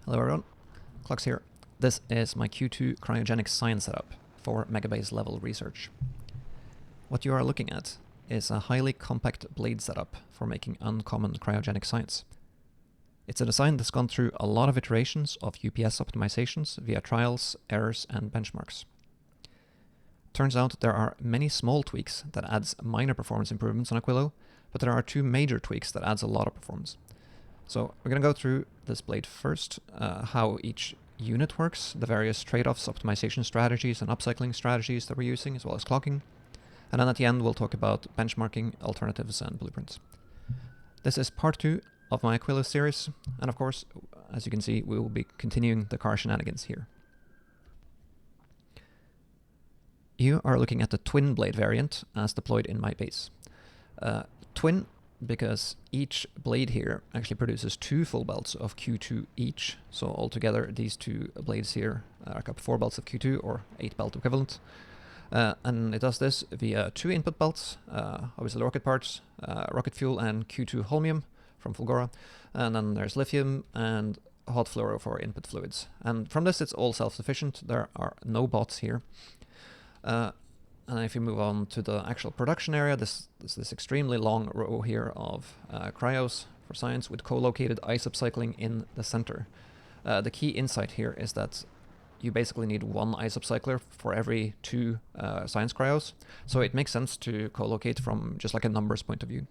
Hello everyone, Clocks here. This is my Q2 Cryogenic Science setup for megabase level research. What you are looking at is a highly compact blade setup for making uncommon cryogenic science. It's a design that's gone through a lot of iterations of UPS optimizations via trials, errors, and benchmarks. Turns out there are many small tweaks that adds minor performance improvements on Aquilo, but there are two major tweaks that adds a lot of performance. So we're going to go through this blade first, how each unit works, the various trade-offs, optimization strategies, and upcycling strategies that we're using, as well as clocking. And then at the end, we'll talk about benchmarking, alternatives, and blueprints. This is part 2 of my Aquilo series, and of course, as you can see, we will be continuing the car shenanigans here. You are looking at the twin blade variant as deployed in my base. Twin because each blade here actually produces 2 full belts of Q2 each. So altogether, these 2 blades here rack up 4 belts of Q2 or 8 belt equivalent. And it does this via 2 input belts, obviously rocket parts, rocket fuel, and Q2 holmium from Fulgora. And then there's lithium and hot fluoro for input fluids. And from this, it's all self-sufficient. There are no bots here. And if you move on to the actual production area, this extremely long row here of cryos for science with co-located ice upcycling in the center. The key insight here is that you basically need 1 ice upcycler for every 2 science cryos, so it makes sense to co-locate from just like a numbers point of view.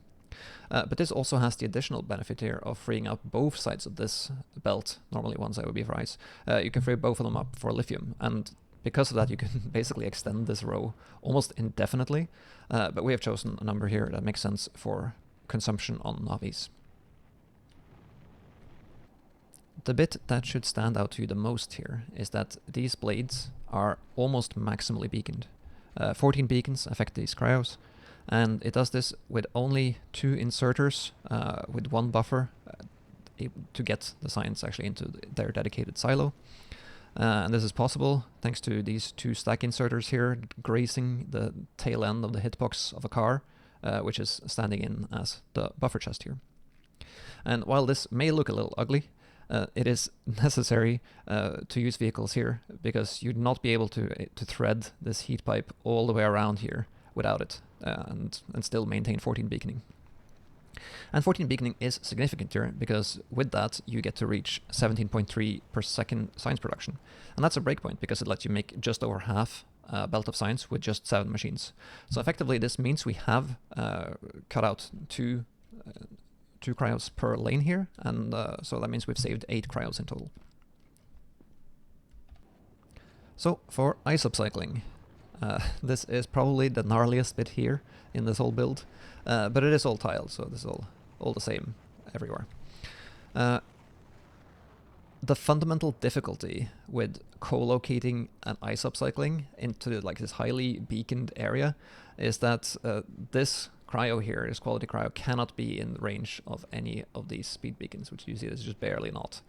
But this also has the additional benefit here of freeing up both sides of this belt. Normally one side would be for ice. You can free both of them up for lithium, and because of that, you can basically extend this row almost indefinitely, but we have chosen a number here that makes sense for consumption on Navis. The bit that should stand out to you the most here is that these blades are almost maximally beaconed. 14 beacons affect these cryos, and it does this with only 2 inserters with 1 buffer to get the science actually into their dedicated silo. And this is possible thanks to these 2 stack inserters here grazing the tail end of the hitbox of a car, which is standing in as the buffer chest here. And while this may look a little ugly, it is necessary to use vehicles here because you'd not be able to thread this heat pipe all the way around here without it and still maintain 14 beaconing. And 14 beaconing is significant here because with that you get to reach 17.3 per second science production. And that's a breakpoint because it lets you make just over half a belt of science with just 7 machines. So effectively this means we have cut out 2 cryos per lane here, and so that means we've saved 8 cryos in total. So for ice upcycling, this is probably the gnarliest bit here in this whole build, but it is all tiled, so this is all the same everywhere. The fundamental difficulty with co-locating an ice upcycling into like this highly beaconed area is that this cryo here, this quality cryo, cannot be in range of any of these speed beacons, which you see is just barely not.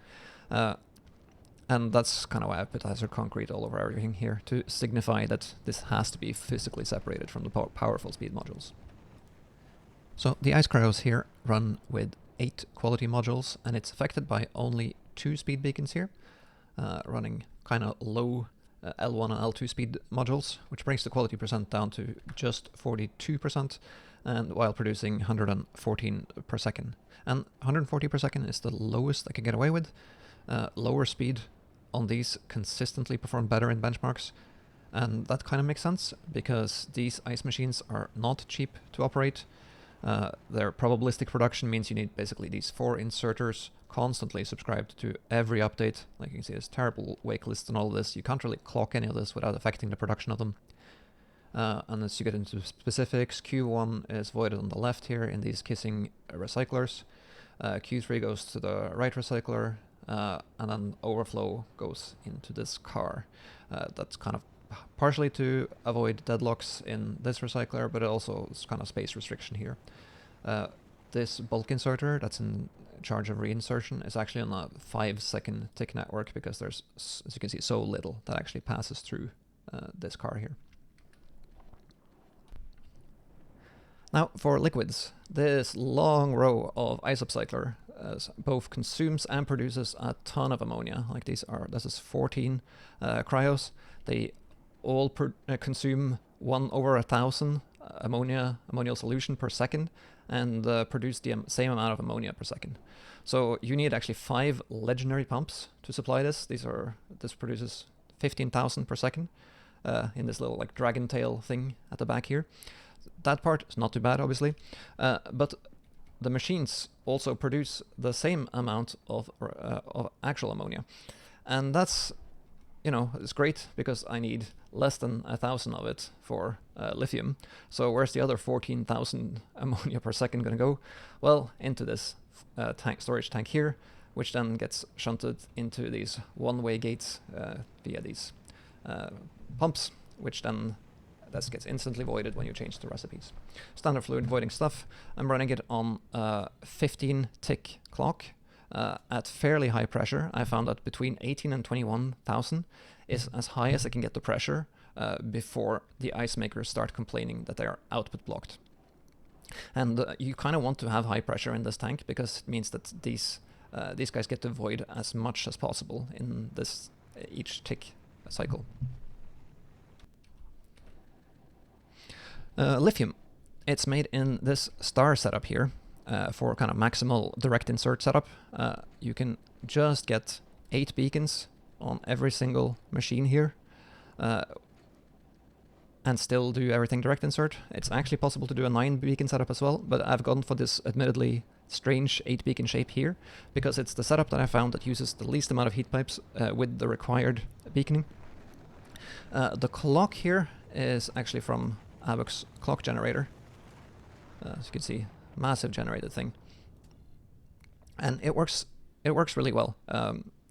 And that's kind of why I've put hazard concrete all over everything here, to signify that this has to be physically separated from the powerful speed modules. So the ice cryos here run with 8 quality modules, and it's affected by only 2 speed beacons here, running kind of low L1 and L2 speed modules, which brings the quality percent down to just 42%, and while producing 114 per second. And 140 per second is the lowest I can get away with. Lower speed on these consistently perform better in benchmarks, and that kind of makes sense because these ice machines are not cheap to operate. Their probabilistic production means you need basically these 4 inserters constantly subscribed to every update. Like you can see, there's terrible wake lists and all of this. You can't really clock any of this without affecting the production of them. And as you get into specifics, Q1 is voided on the left here in these kissing recyclers. Q3 goes to the right recycler, and then overflow goes into this car. That's kind of partially to avoid deadlocks in this recycler, but it also is kind of space restriction here. This bulk inserter that's in charge of reinsertion is actually on a 5-second tick network because there's, as you can see, so little that actually passes through this car here. Now for liquids, this long row of ice upcycler both consumes and produces a ton of ammonia. Like this is 14 cryos. They all consume 1/1000 ammonial solution per second, and produce the same amount of ammonia per second. So you need actually 5 legendary pumps to supply this. This produces 15,000 per second in this little like dragon tail thing at the back here. That part is not too bad, obviously, but the machines also produce the same amount of actual ammonia, and that's, you know, it's great because I need less than 1,000 of it for lithium. So where's the other 14,000 ammonia per second going to go? Well, into this storage tank here, which then gets shunted into these one-way gates via these pumps, which then this gets instantly voided when you change the recipes. Standard fluid voiding stuff. I'm running it on 15 tick clock at fairly high pressure. I found that between 18 and 21,000 is as high as I can get the pressure before the ice makers start complaining that they are output blocked. And you kind of want to have high pressure in this tank because it means that these guys get to void as much as possible in this each tick cycle. Lithium. It's made in this star setup here for kind of maximal direct insert setup. You can just get 8 beacons on every single machine here and still do everything direct insert. It's actually possible to do a 9 beacon setup as well, but I've gone for this admittedly strange 8 beacon shape here because it's the setup that I found that uses the least amount of heat pipes with the required beaconing. The clock here is actually from Abbott's clock generator. As you can see, massive generated thing, and it works really well.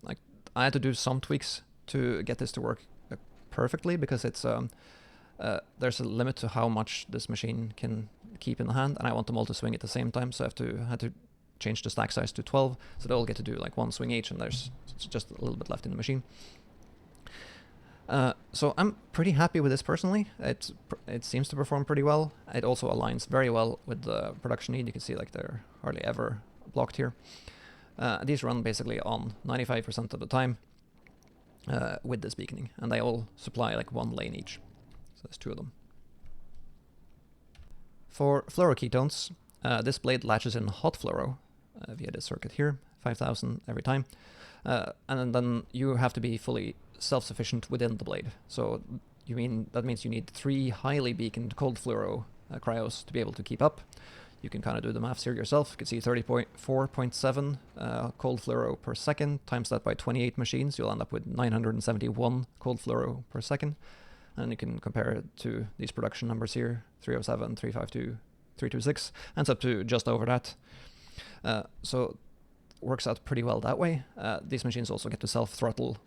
Like I had to do some tweaks to get this to work perfectly because it's there's a limit to how much this machine can keep in the hand, and I want them all to swing at the same time, so I had to change the stack size to 12, so they all get to do like 1 swing each, and there's just a little bit left in the machine. So I'm pretty happy with this personally. It seems to perform pretty well. It also aligns very well with the production need. You can see like they're hardly ever blocked here. These run basically on 95% of the time with this beaconing, and they all supply like 1 lane each. So there's 2 of them. For fluoroketones, this blade latches in hot fluoro via this circuit here, 5,000 every time. And then you have to be fully self-sufficient within the blade. So that means you need 3 highly beaconed cold fluoro cryos to be able to keep up. You can kind of do the maths here yourself. You can see 30.4.7 cold fluoro per second, times that by 28 machines, you'll end up with 971 cold fluoro per second. And you can compare it to these production numbers here, 307, 352, 326, ends up to just over that. So works out pretty well that way. These machines also get to self-throttle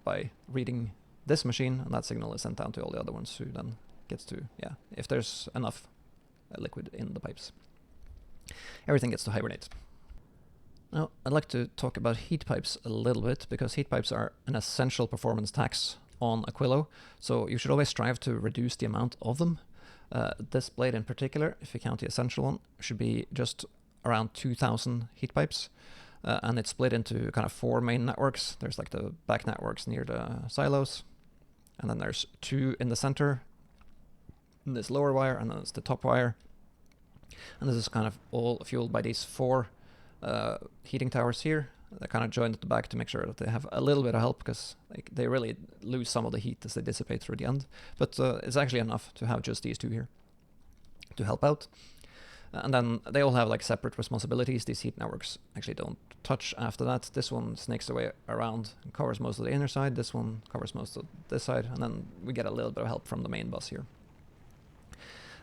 by reading this machine, and that signal is sent down to all the other ones, who then gets to, if there's enough liquid in the pipes. Everything gets to hibernate. Now, I'd like to talk about heat pipes a little bit, because heat pipes are an essential performance tax on Aquilo, so you should always strive to reduce the amount of them. This blade in particular, if you count the essential one, should be just around 2,000 heat pipes. And it's split into kind of 4 main networks. There's like the back networks near the silos, and then there's 2 in the center, this lower wire, and then there's the top wire. And this is kind of all fueled by these 4 heating towers here. They're kind of joined at the back to make sure that they have a little bit of help, because they really lose some of the heat as they dissipate through the end. But it's actually enough to have just these 2 here to help out. And then they all have like separate responsibilities. These heat networks actually don't touch after that. This one snakes away around and covers most of the inner side. This one covers most of this side. And then we get a little bit of help from the main bus here.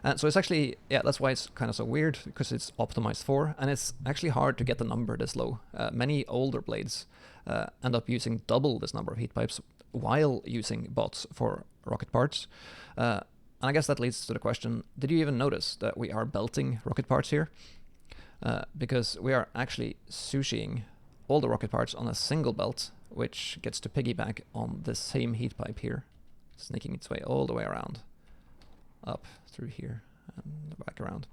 And so it's actually, that's why it's kind of so weird, because it's optimized for, and it's actually hard to get the number this low. Many older blades end up using double this number of heat pipes while using bots for rocket parts. And I guess that leads to the question, did you even notice that we are belting rocket parts here? Because we are actually sushiing all the rocket parts on a single belt, which gets to piggyback on this same heat pipe here, sneaking its way all the way around, up through here and back around.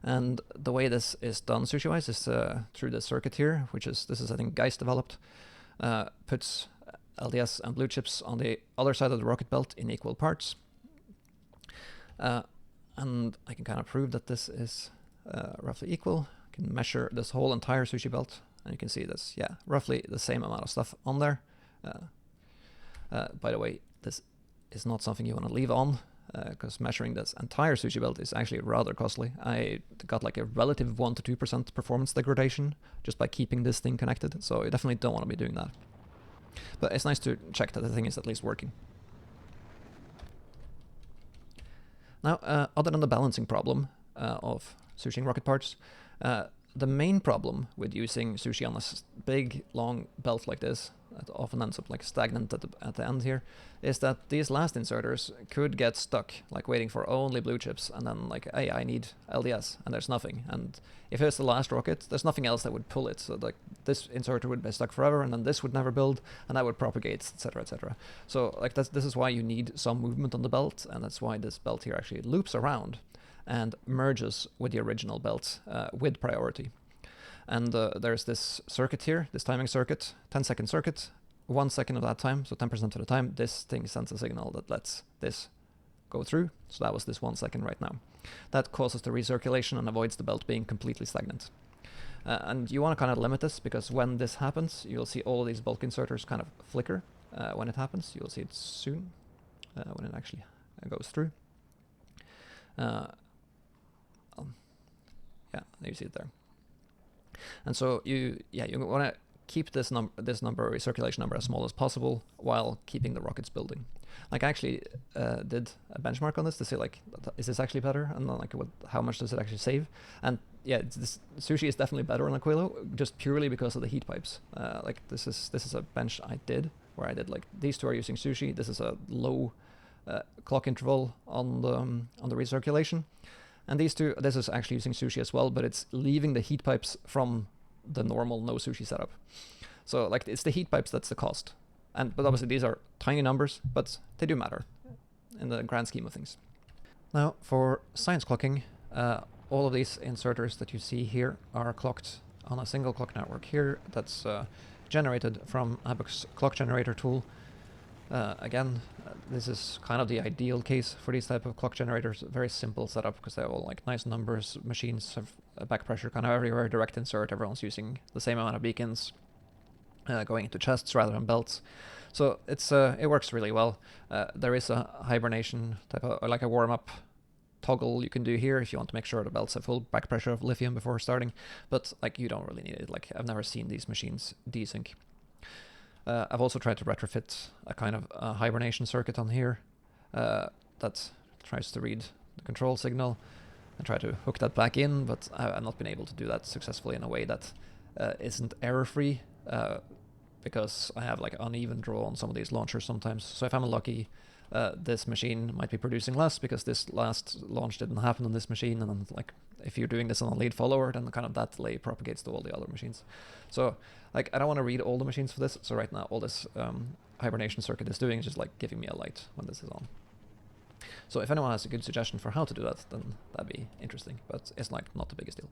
And the way this is done sushi-wise is through the circuit here, which is, this is I think Geist developed, puts LDS and blue chips on the other side of the rocket belt in equal parts. And I can kind of prove that this is roughly equal. I can measure this whole entire sushi belt, and you can see this, yeah, roughly the same amount of stuff on there. By the way, this is not something you want to leave on, because measuring this entire sushi belt is actually rather costly. I got like a relative 1 to 2% performance degradation just by keeping this thing connected, so you definitely don't want to be doing that. But it's nice to check that the thing is at least working. Now, other than the balancing problem of sushi rocket parts, the main problem with using sushi on a big, long belt like this, that often ends up like stagnant at the end here, is that these last inserters could get stuck, like waiting for only blue chips, and then like, hey, I need LDS, and there's nothing. And if it's the last rocket, there's nothing else that would pull it. So like this inserter would be stuck forever, and then this would never build, and that would propagate, etc., etc. So like this is why you need some movement on the belt, and that's why this belt here actually loops around and merges with the original belt with priority. And there's this circuit here, this timing circuit, 10-second circuit. 1 second of that time, so 10% of the time, this thing sends a signal that lets this go through. So that was this 1 second right now. That causes the recirculation and avoids the belt being completely stagnant. And you want to kind of limit this, because when this happens, you'll see all of these bulk inserters kind of flicker. When it happens, you'll see it soon, when it actually goes through. Yeah, you see it there. And so you want to keep this number recirculation number as small as possible while keeping the rockets building. Like I actually did a benchmark on this to see like, is this actually better, and then like how much does it actually save? And yeah, this sushi is definitely better on Aquilo, just purely because of the heat pipes. Like this is a bench I did where I did like, these two are using sushi. This is a low clock interval on the recirculation. And these two, this is actually using sushi as well, but it's leaving the heat pipes from the normal no sushi setup. So like it's the heat pipes that's the cost. But obviously these are tiny numbers, but they do matter in the grand scheme of things. Now for science clocking, all of these inserters that you see here are clocked on a single clock network here that's generated from ABAC's clock generator tool. Again, this is kind of the ideal case for these type of clock generators. Very simple setup because they're all like nice numbers. Machines have a back pressure kind of everywhere, direct insert. Everyone's using the same amount of beacons, going into chests rather than belts. So it works really well. There is a hibernation type of, or like a warm up toggle you can do here if you want to make sure the belts have full back pressure of lithium before starting. But like you don't really need it. Like I've never seen these machines desync. I've also tried to retrofit a kind of a hibernation circuit on here that tries to read the control signal and try to hook that back in, but I've not been able to do that successfully in a way that isn't error-free, because I have like uneven draw on some of these launchers sometimes. So if I'm unlucky, this machine might be producing less because this last launch didn't happen on this machine, and then like if you're doing this on a lead follower, then kind of that delay propagates to all the other machines. So like I don't want to read all the machines for this, so right now all this hibernation circuit is doing is just like giving me a light when this is on. So if anyone has a good suggestion for how to do that, then that'd be interesting, but it's like not the biggest deal.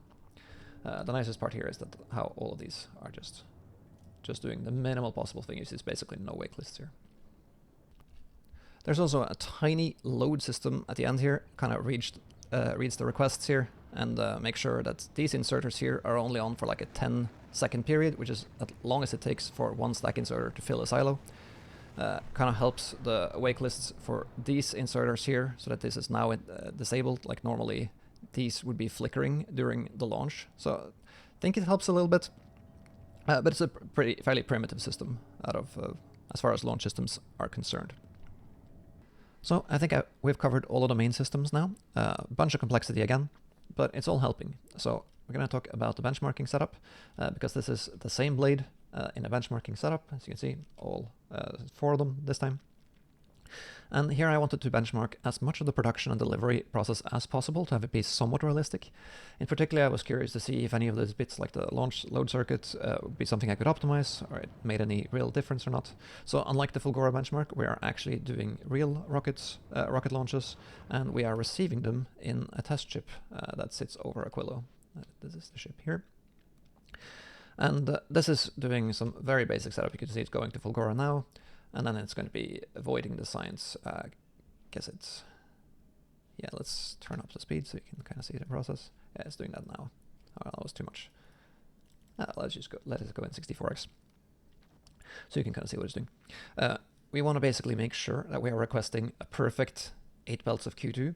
The nicest part here is that how all of these are just doing the minimal possible thing. Is basically no wake lists here. There's also a tiny load system at the end here, kind of reads the requests here and make sure that these inserters here are only on for like a 10-second period, which is as long as it takes for one stack inserter to fill a silo. Kind of helps the wake lists for these inserters here, so that this is now disabled. Like normally these would be flickering during the launch. So I think it helps a little bit, but it's a fairly primitive system out of as far as launch systems are concerned. So I think we've covered all of the main systems now. A bunch of complexity again, but it's all helping. So we're going to talk about the benchmarking setup, because this is the same blade in a benchmarking setup. As you can see, all 4 of them this time. And here I wanted to benchmark as much of the production and delivery process as possible to have it be somewhat realistic. In particular, I was curious to see if any of those bits, like the launch load circuit, would be something I could optimize, or it made any real difference or not. So unlike the Fulgora benchmark, we are actually doing real rocket launches, and we are receiving them in a test chip that sits over Aquilo. This is the ship here. And this is doing some very basic setup. You can see it's going to Fulgora now, and then it's going to be avoiding the science. Guess it's, yeah, let's turn up the speed so you can kind of see the process. Yeah, it's doing that now. Oh, that was too much. Let's just let it go in 64x. So you can kind of see what it's doing. We want to basically make sure that we are requesting a perfect 8 belts of Q2.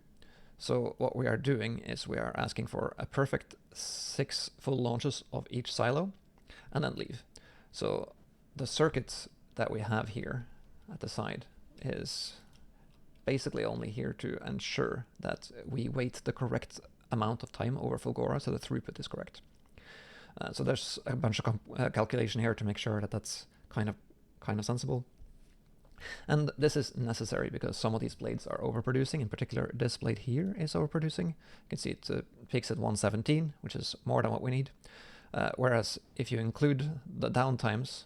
So what we are doing is we are asking for a perfect 6 full launches of each silo, and then leave. So the circuit that we have here at the side is basically only here to ensure that we wait the correct amount of time over Fulgora so the throughput is correct. So there's a bunch of calculation here to make sure that that's kind of sensible. And this is necessary because some of these blades are overproducing. In particular, this blade here is overproducing. You can see it peaks at 117, which is more than what we need. Whereas if you include the downtimes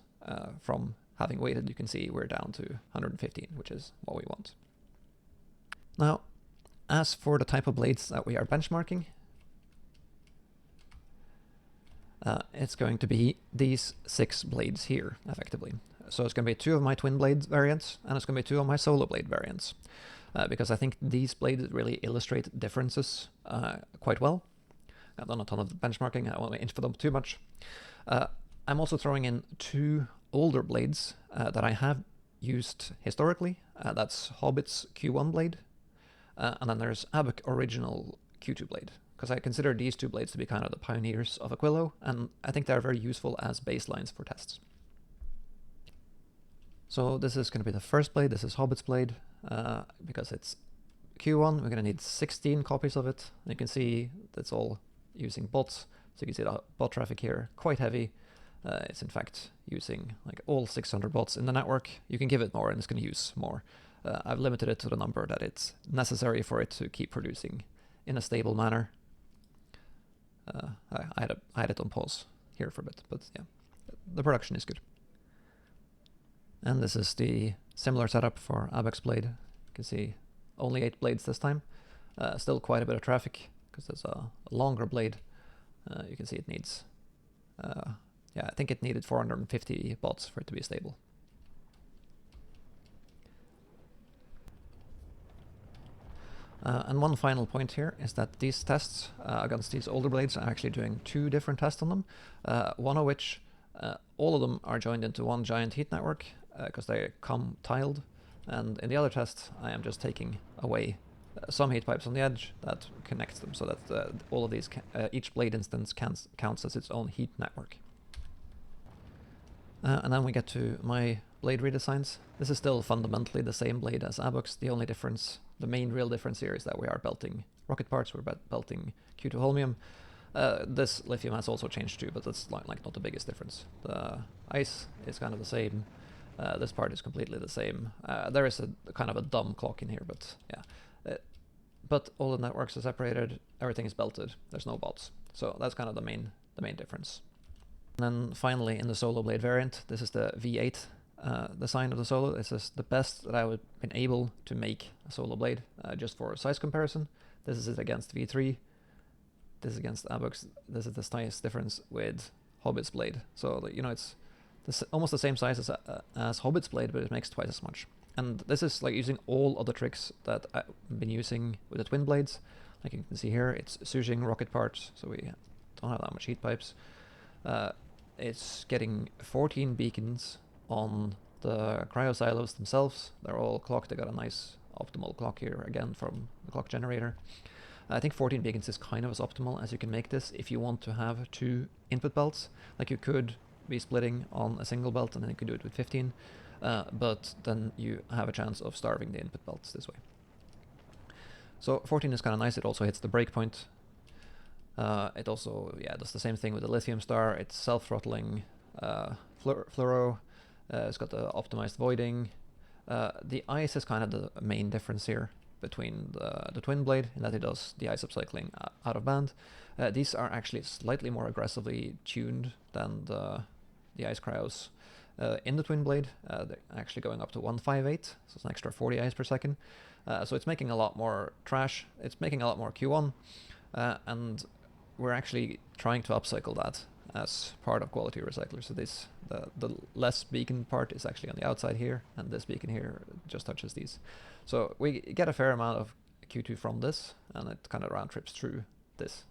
from having waited, you can see we're down to 115, which is what we want. Now, as for the type of blades that we are benchmarking, it's going to be these 6 blades here, effectively. So it's going to be 2 of my twin blade variants, and it's going to be 2 of my solo blade variants, because I think these blades really illustrate differences quite well. I've done a ton of benchmarking, I don't want to into them too much. I'm also throwing in 2 older blades that I have used historically. That's Hobbit's Q1 blade, and then there's Abbott original Q2 blade, because I consider these 2 blades to be kind of the pioneers of Aquilo, and I think they're very useful as baselines for tests. So this is going to be the first blade. This is Hobbit's blade. Because it's Q1, we're going to need 16 copies of it. You can see that's all using bots. So you can see the bot traffic here, quite heavy. It's in fact using like all 600 bots in the network. You can give it more and it's going to use more. I've limited it to the number that it's necessary for it to keep producing in a stable manner. I had it on pause here for a bit, but yeah, the production is good. And this is the similar setup for Abex blade. You can see only 8 blades this time. Still quite a bit of traffic because there's a longer blade. You can see it needs, yeah, I think it needed 450 bots for it to be stable. And one final point here is that these tests against these older blades are actually doing 2 different tests on them. One of which, all of them are joined into one giant heat network because they come tiled. And in the other test, I am just taking away some heat pipes on the edge that connects them so that all of these, each blade instance counts as its own heat network. And then we get to my blade redesigns. This is still fundamentally the same blade as Abux. The only difference, the main real difference here is that we are belting rocket parts, we're belting Q2 holmium. This lithium has also changed too, but that's like not the biggest difference. The ice is kind of the same. This part is completely the same. There is a kind of a dumb clock in here, but yeah. But all the networks are separated, everything is belted, there's no bots. So that's kind of the main difference. And then finally in the solo blade variant, this is the V8 design of the solo. This is the best that I would been able to make a solo blade just for size comparison. This is it against V3. This is against Abux. This is the size difference with Hobbit's blade. So you know it's almost the same size as Hobbit's blade, but it makes twice as much. And this is like using all of the tricks that I've been using with the twin blades. Like you can see here, it's sushing rocket parts, so we don't have that much heat pipes. It's getting 14 beacons on the cryo silos themselves. They're all clocked. They got a nice optimal clock here again from the clock generator. I think 14 beacons is kind of as optimal as you can make this if you want to have 2 input belts. Like you could be splitting on a single belt and then you could do it with 15, but then you have a chance of starving the input belts this way. So 14 is kind of nice. It also hits the breakpoint. It also, yeah, does the same thing with the lithium star. It's self-throttling fluoro. It's got the optimized voiding. The ice is kind of the main difference here between the twin blade, in that it does the ice upcycling out of band. These are actually slightly more aggressively tuned than the ice cryos in the twin blade. They're actually going up to 158, so it's an extra 40 ice per second. So it's making a lot more trash, it's making a lot more Q1, and we're actually trying to upcycle that as part of quality recycler. So this, the less beacon part is actually on the outside here, and this beacon here just touches these. So we get a fair amount of Q2 from this, and it kind of round trips through this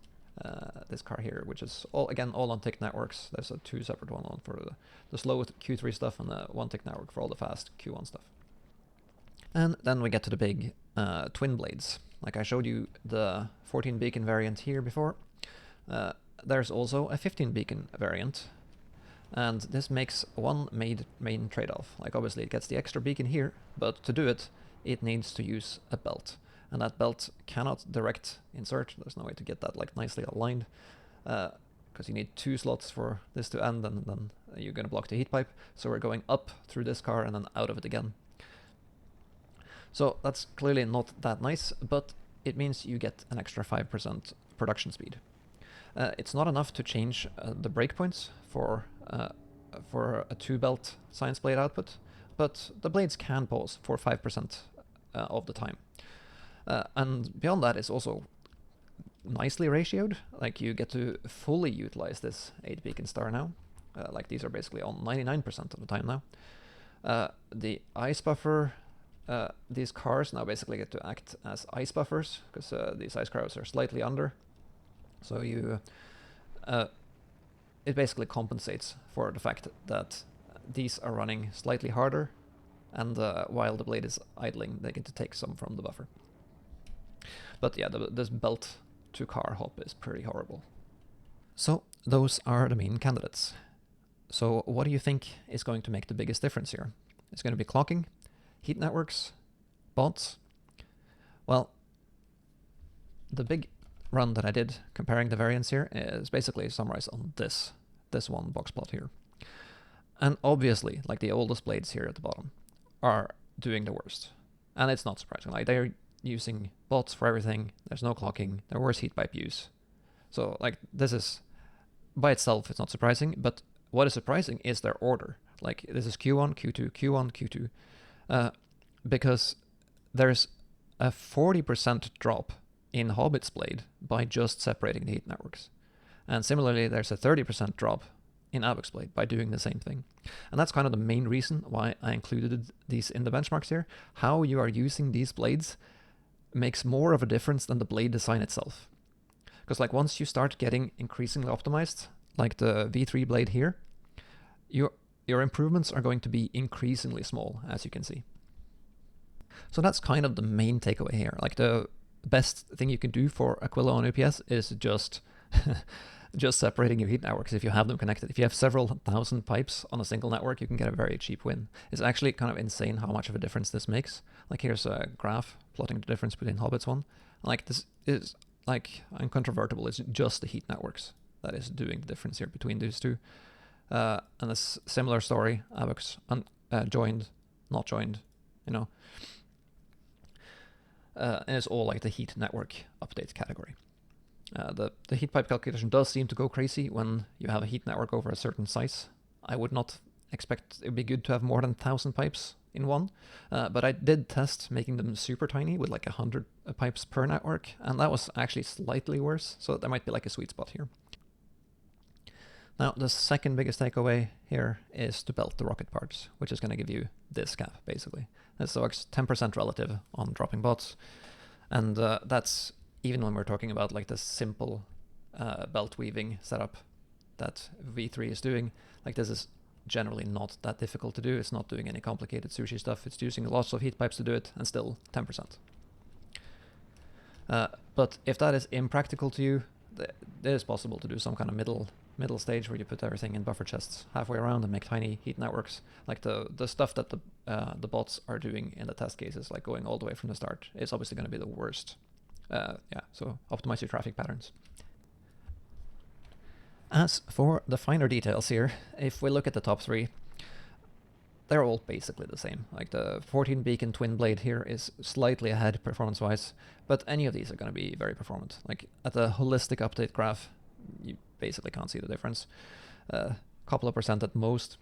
this car here, which is all on tick networks. There's a 2 separate one for the slow Q3 stuff, and a 1 tick network for all the fast Q1 stuff. And then we get to the big twin blades. Like I showed you the 14 beacon variant here before. There's also a 15 beacon variant, and this makes one main trade-off. Like obviously it gets the extra beacon here, but to do it, it needs to use a belt, and that belt cannot direct insert. There's no way to get that like nicely aligned, because you need 2 slots for this to end, and then you're going to block the heat pipe. So we're going up through this car and then out of it again. So that's clearly not that nice, but it means you get an extra 5% production speed. It's not enough to change the breakpoints for a 2-belt science blade output, but the blades can pause for 5% of the time. And beyond that, it's also nicely ratioed. Like you get to fully utilize this 8 beacon star now. Like these are basically on 99% of the time now. The ice buffer, these cars now basically get to act as ice buffers, because these ice cryos are slightly under. So you, it basically compensates for the fact that these are running slightly harder, and while the blade is idling, they get to take some from the buffer. But yeah, this belt to car hop is pretty horrible. So those are the main candidates. So what do you think is going to make the biggest difference here? It's going to be clocking, heat networks, bots. Well, the big run that I did comparing the variants here is basically summarized on this one box plot here. And obviously, like the oldest blades here at the bottom are doing the worst. And it's not surprising. Like they're using bots for everything. There's no clocking. There's worse heat pipe use. So like this is, by itself, it's not surprising. But what is surprising is their order. Like this is Q1, Q2, Q1, Q2. Because there's a 40% drop in Hobbit's blade by just separating the heat networks. And similarly, there's a 30% drop in Avok's blade by doing the same thing. And that's kind of the main reason why I included these in the benchmarks here. How you are using these blades makes more of a difference than the blade design itself. Because like once you start getting increasingly optimized, like the V3 blade here, your improvements are going to be increasingly small, as you can see. So that's kind of the main takeaway here. Like the best thing you can do for Aquilo on UPS is just just separating your heat networks if you have them connected. If you have several thousand pipes on a single network, you can get a very cheap win. It's actually kind of insane how much of a difference this makes. Like here's a graph plotting the difference between Hobbit's one. Like this is like incontrovertible. It's just the heat networks that is doing the difference here between these two. And a similar story, Avok's joined, not joined, you know. And it's all like the heat network update category. The heat pipe calculation does seem to go crazy when you have a heat network over a certain size. I would not expect it would be good to have more than 1,000 pipes in one, but I did test making them super tiny with like 100 pipes per network, and that was actually slightly worse, so there might be like a sweet spot here. Now, the second biggest takeaway here is to belt the rocket parts, which is going to give you this gap, basically. So it's 10% relative on dropping bots, and that's even when we're talking about like the simple belt weaving setup that V3 is doing. Like this is generally not that difficult to do. It's not doing any complicated sushi stuff. It's using lots of heat pipes to do it, and still 10%. But if that is impractical to you, it is possible to do some kind of middle stage where you put everything in buffer chests halfway around and make tiny heat networks. Like the stuff that the bots are doing in the test cases, like going all the way from the start, is obviously going to be the worst. So optimize your traffic patterns. As for the finer details here, if we look at the top three, they're all basically the same. Like the 14 beacon twin blade here is slightly ahead performance-wise, but any of these are going to be very performant. Like at the holistic update graph, you basically can't see the difference. Couple of percent at most.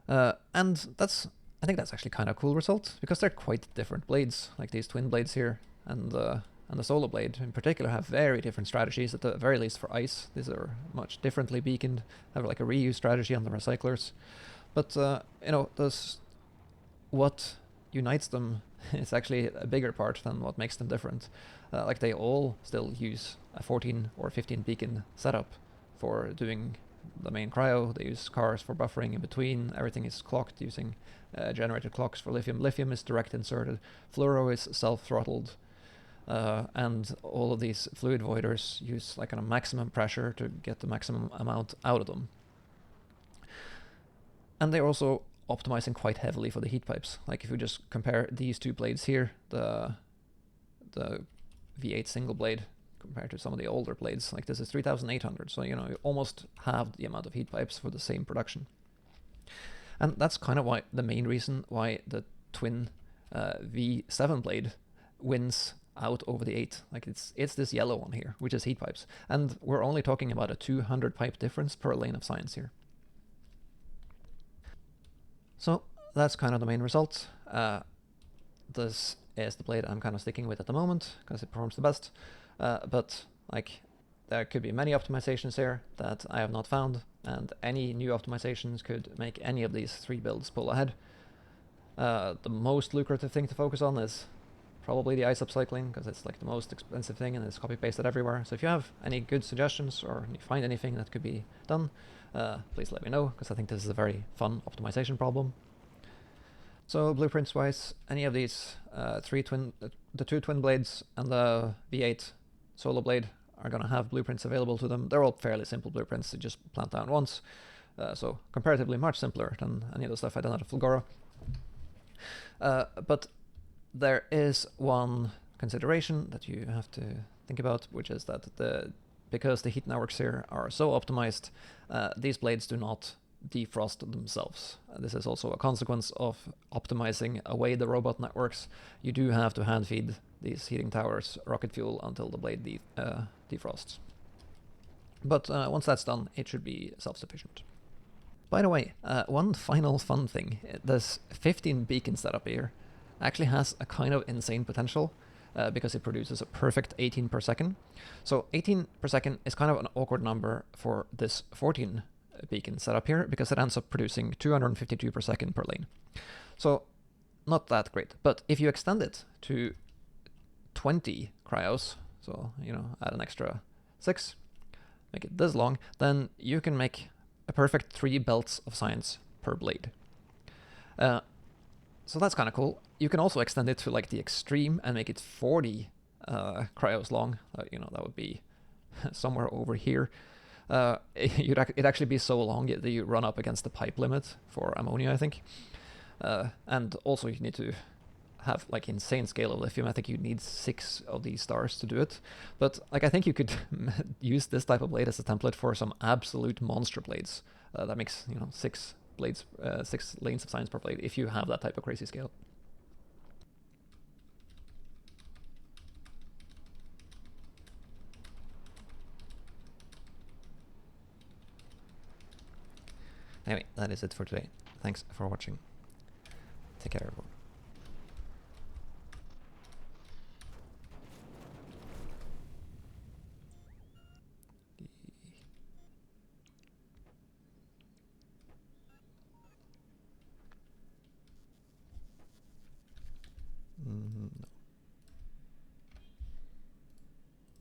And I think that's actually kind of a cool result, because they're quite different blades. Like these twin blades here and the solo blade in particular have very different strategies, at the very least for ice. These are much differently beaconed, have like a reuse strategy on the recyclers. But, what unites them is actually a bigger part than what makes them different. Like they all still use a 14 or 15 beacon setup for doing the main cryo. They use cars for buffering in between. Everything is clocked using generated clocks for lithium. Lithium is direct inserted. Fluoro is self-throttled. And all of these fluid voiders use like a maximum pressure to get the maximum amount out of them. And they're also optimizing quite heavily for the heat pipes. Like if you just compare these two blades here, the V8 single blade compared to some of the older blades, like this is 3800, so you almost have the amount of heat pipes for the same production. And that's kind of why the main reason why the twin V7 blade wins out over the 8. Like it's this yellow one here, which is heat pipes, and we're only talking about a 200 pipe difference per lane of science here. So that's kind of the main result. This is the blade I'm kind of sticking with at the moment because it performs the best. But like there could be many optimizations here that I have not found, and any new optimizations could make any of these 3 builds pull ahead. The most lucrative thing to focus on is probably the ice upcycling, because it's like the most expensive thing and it's copy pasted everywhere. So if you have any good suggestions or you find anything that could be done, please let me know, because I think this is a very fun optimization problem. So blueprints wise, any of these the 2 twin blades and the V8 solo blade are going to have blueprints available to them. They're all fairly simple blueprints to just plant down once, so comparatively much simpler than any of the stuff I done out of Fulgora. But there is one consideration that you have to think about, which is that because the heat networks here are so optimized, these blades do not defrost themselves. This is also a consequence of optimizing away the robot networks. You do have to hand feed these heating towers rocket fuel until the blade defrosts. But once that's done, it should be self-sufficient. By the way, one final fun thing, this 15 beacon setup here actually has a kind of insane potential because it produces a perfect 18 per second. So 18 per second is kind of an awkward number for this 14 beacon setup here, because it ends up producing 252 per second per lane. So not that great. But if you extend it to 20 cryos, so add an extra 6, make it this long, then you can make a perfect 3 belts of science per blade. So that's kind of cool. You can also extend it to like the extreme and make it 40 cryos long. That would be somewhere over here. It'd actually be so long that you run up against the pipe limit for ammonia, I think. And also you need to have like insane scale of lithium. I think you need 6 of these stars to do it. But like I think you could use this type of blade as a template for some absolute monster blades. That makes 6 blades, 6 lanes of science per blade if you have that type of crazy scale. Anyway, that is it for today. Thanks for watching. Take care, everyone.